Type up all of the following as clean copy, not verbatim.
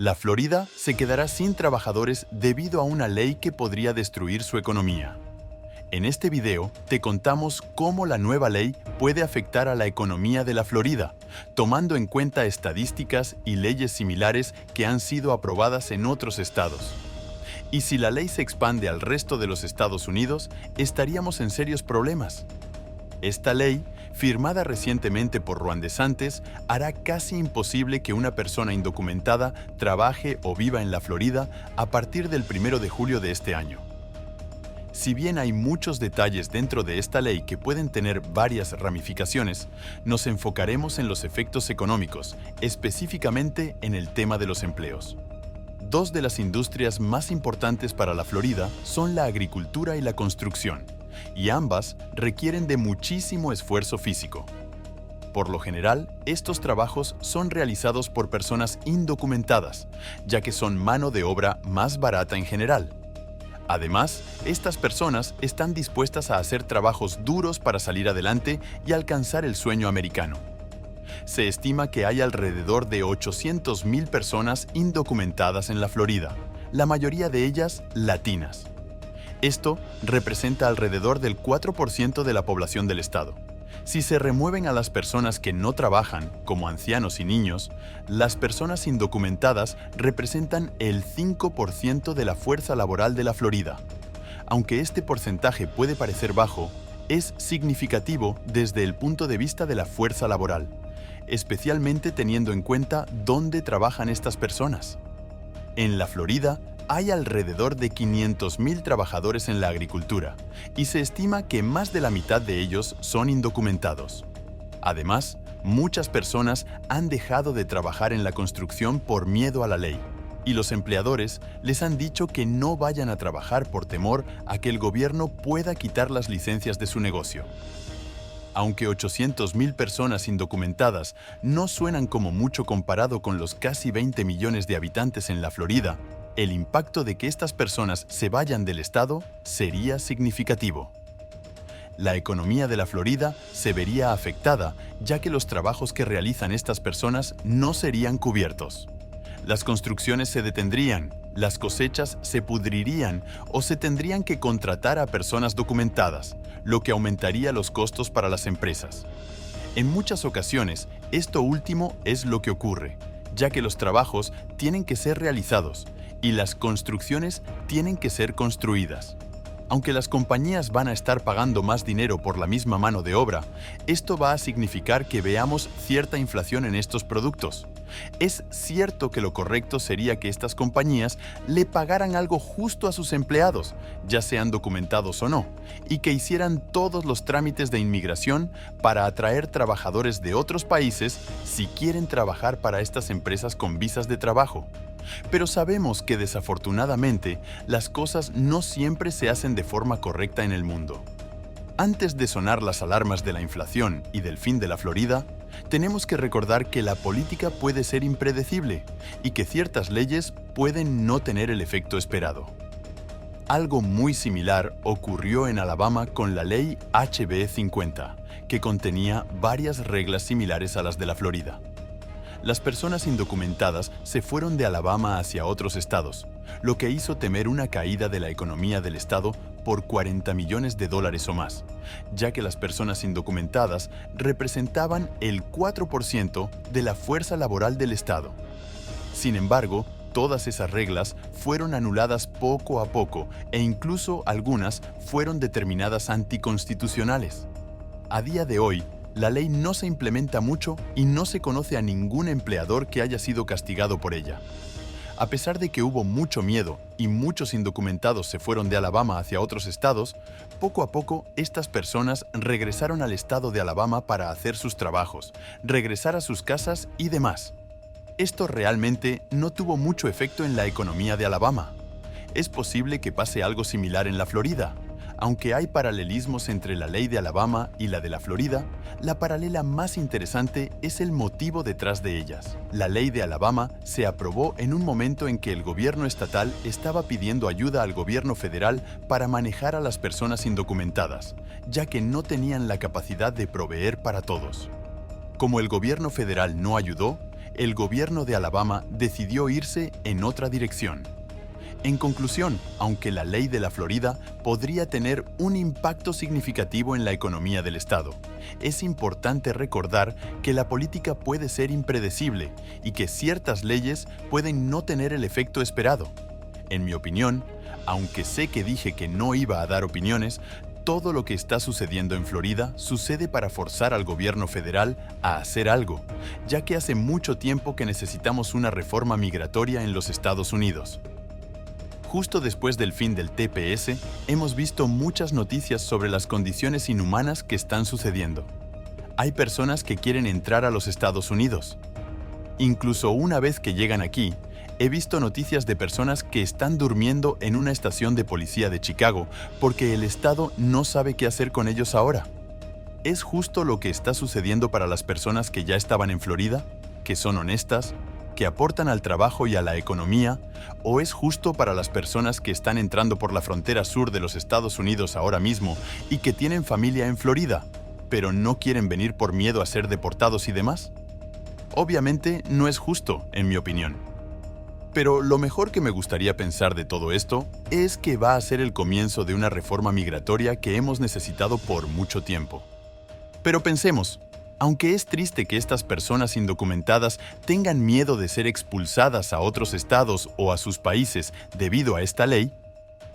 La Florida se quedará sin trabajadores debido a una ley que podría destruir su economía. En este video te contamos cómo la nueva ley puede afectar a la economía de la Florida, tomando en cuenta estadísticas y leyes similares que han sido aprobadas en otros estados. Y si la ley se expande al resto de los Estados Unidos, estaríamos en serios problemas. Esta ley, firmada recientemente por Ron DeSantis, hará casi imposible que una persona indocumentada trabaje o viva en la Florida a partir del 1 de julio de este año. Si bien hay muchos detalles dentro de esta ley que pueden tener varias ramificaciones, nos enfocaremos en los efectos económicos, específicamente en el tema de los empleos. Dos de las industrias más importantes para la Florida son la agricultura y la construcción, y ambas requieren de muchísimo esfuerzo físico. Por lo general, estos trabajos son realizados por personas indocumentadas, ya que son mano de obra más barata en general. Además, estas personas están dispuestas a hacer trabajos duros para salir adelante y alcanzar el sueño americano. Se estima que hay alrededor de 800,000 personas indocumentadas en la Florida, la mayoría de ellas latinas. Esto representa alrededor del 4% de la población del estado. Si se remueven a las personas que no trabajan, como ancianos y niños, las personas indocumentadas representan el 5% de la fuerza laboral de la Florida. Aunque este porcentaje puede parecer bajo, es significativo desde el punto de vista de la fuerza laboral, especialmente teniendo en cuenta dónde trabajan estas personas. En la Florida, hay alrededor de 500,000 trabajadores en la agricultura y se estima que más de la mitad de ellos son indocumentados. Además, muchas personas han dejado de trabajar en la construcción por miedo a la ley, y los empleadores les han dicho que no vayan a trabajar por temor a que el gobierno pueda quitar las licencias de su negocio. Aunque 800,000 personas indocumentadas no suenan como mucho comparado con los casi 20 millones de habitantes en la Florida, el impacto de que estas personas se vayan del estado sería significativo. La economía de la Florida se vería afectada, ya que los trabajos que realizan estas personas no serían cubiertos. Las construcciones se detendrían, las cosechas se pudrirían o se tendrían que contratar a personas documentadas, lo que aumentaría los costos para las empresas. En muchas ocasiones, esto último es lo que ocurre, ya que los trabajos tienen que ser realizados y las construcciones tienen que ser construidas. Aunque las compañías van a estar pagando más dinero por la misma mano de obra, esto va a significar que veamos cierta inflación en estos productos. Es cierto que lo correcto sería que estas compañías le pagaran algo justo a sus empleados, ya sean documentados o no, y que hicieran todos los trámites de inmigración para atraer trabajadores de otros países si quieren trabajar para estas empresas con visas de trabajo. Pero sabemos que desafortunadamente las cosas no siempre se hacen de forma correcta en el mundo. Antes de sonar las alarmas de la inflación y del fin de la Florida, tenemos que recordar que la política puede ser impredecible y que ciertas leyes pueden no tener el efecto esperado. Algo muy similar ocurrió en Alabama con la ley HB 50, que contenía varias reglas similares a las de la Florida. Las personas indocumentadas se fueron de Alabama hacia otros estados, lo que hizo temer una caída de la economía del estado por $40 millones o más, ya que las personas indocumentadas representaban el 4% de la fuerza laboral del estado. Sin embargo, todas esas reglas fueron anuladas poco a poco e incluso algunas fueron determinadas anticonstitucionales. A día de hoy, la ley no se implementa mucho y no se conoce a ningún empleador que haya sido castigado por ella. A pesar de que hubo mucho miedo y muchos indocumentados se fueron de Alabama hacia otros estados, poco a poco estas personas regresaron al estado de Alabama para hacer sus trabajos, regresar a sus casas y demás. Esto realmente no tuvo mucho efecto en la economía de Alabama. Es posible que pase algo similar en la Florida. Aunque hay paralelismos entre la ley de Alabama y la de la Florida, la paralela más interesante es el motivo detrás de ellas. La ley de Alabama se aprobó en un momento en que el gobierno estatal estaba pidiendo ayuda al gobierno federal para manejar a las personas indocumentadas, ya que no tenían la capacidad de proveer para todos. Como el gobierno federal no ayudó, el gobierno de Alabama decidió irse en otra dirección. En conclusión, aunque la ley de la Florida podría tener un impacto significativo en la economía del estado, es importante recordar que la política puede ser impredecible y que ciertas leyes pueden no tener el efecto esperado. En mi opinión, aunque sé que dije que no iba a dar opiniones, todo lo que está sucediendo en Florida sucede para forzar al gobierno federal a hacer algo, ya que hace mucho tiempo que necesitamos una reforma migratoria en los Estados Unidos. Justo después del fin del TPS, hemos visto muchas noticias sobre las condiciones inhumanas que están sucediendo. Hay personas que quieren entrar a los Estados Unidos. Incluso una vez que llegan aquí, he visto noticias de personas que están durmiendo en una estación de policía de Chicago porque el Estado no sabe qué hacer con ellos ahora. ¿Es justo lo que está sucediendo para las personas que ya estaban en Florida, que son honestas, que aportan al trabajo y a la economía, o es justo para las personas que están entrando por la frontera sur de los Estados Unidos ahora mismo y que tienen familia en Florida, pero no quieren venir por miedo a ser deportados y demás? Obviamente no es justo, en mi opinión. Pero lo mejor que me gustaría pensar de todo esto es que va a ser el comienzo de una reforma migratoria que hemos necesitado por mucho tiempo. Pero pensemos, aunque es triste que estas personas indocumentadas tengan miedo de ser expulsadas a otros estados o a sus países debido a esta ley,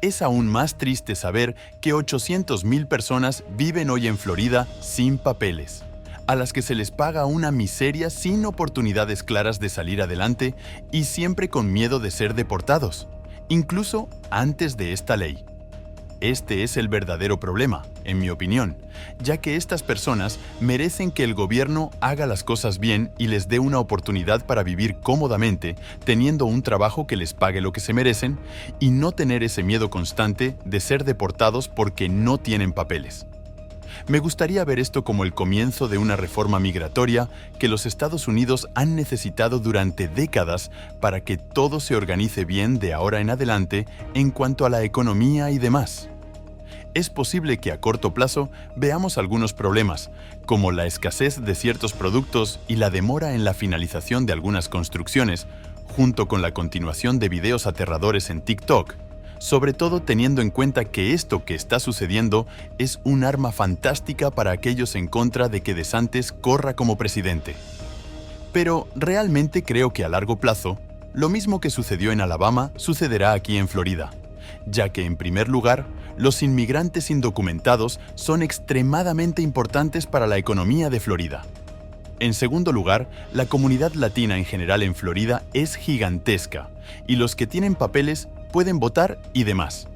es aún más triste saber que 800,000 personas viven hoy en Florida sin papeles, a las que se les paga una miseria sin oportunidades claras de salir adelante y siempre con miedo de ser deportados, incluso antes de esta ley. Este es el verdadero problema, en mi opinión, ya que estas personas merecen que el gobierno haga las cosas bien y les dé una oportunidad para vivir cómodamente, teniendo un trabajo que les pague lo que se merecen y no tener ese miedo constante de ser deportados porque no tienen papeles. Me gustaría ver esto como el comienzo de una reforma migratoria que los Estados Unidos han necesitado durante décadas para que todo se organice bien de ahora en adelante en cuanto a la economía y demás. Es posible que a corto plazo veamos algunos problemas, como la escasez de ciertos productos y la demora en la finalización de algunas construcciones, junto con la continuación de videos aterradores en TikTok, sobre todo teniendo en cuenta que esto que está sucediendo es un arma fantástica para aquellos en contra de que DeSantis corra como presidente. Pero realmente creo que a largo plazo, lo mismo que sucedió en Alabama sucederá aquí en Florida, ya que en primer lugar, los inmigrantes indocumentados son extremadamente importantes para la economía de Florida. En segundo lugar, la comunidad latina en general en Florida es gigantesca, y los que tienen papeles pueden votar y demás.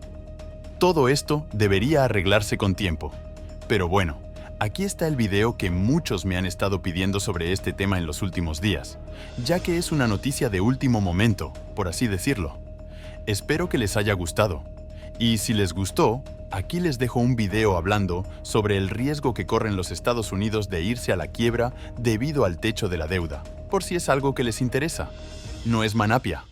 Todo esto debería arreglarse con tiempo. Pero bueno, aquí está el video que muchos me han estado pidiendo sobre este tema en los últimos días, ya que es una noticia de último momento, por así decirlo. Espero que les haya gustado. Y si les gustó, aquí les dejo un video hablando sobre el riesgo que corren los Estados Unidos de irse a la quiebra debido al techo de la deuda, por si es algo que les interesa. No es manapia.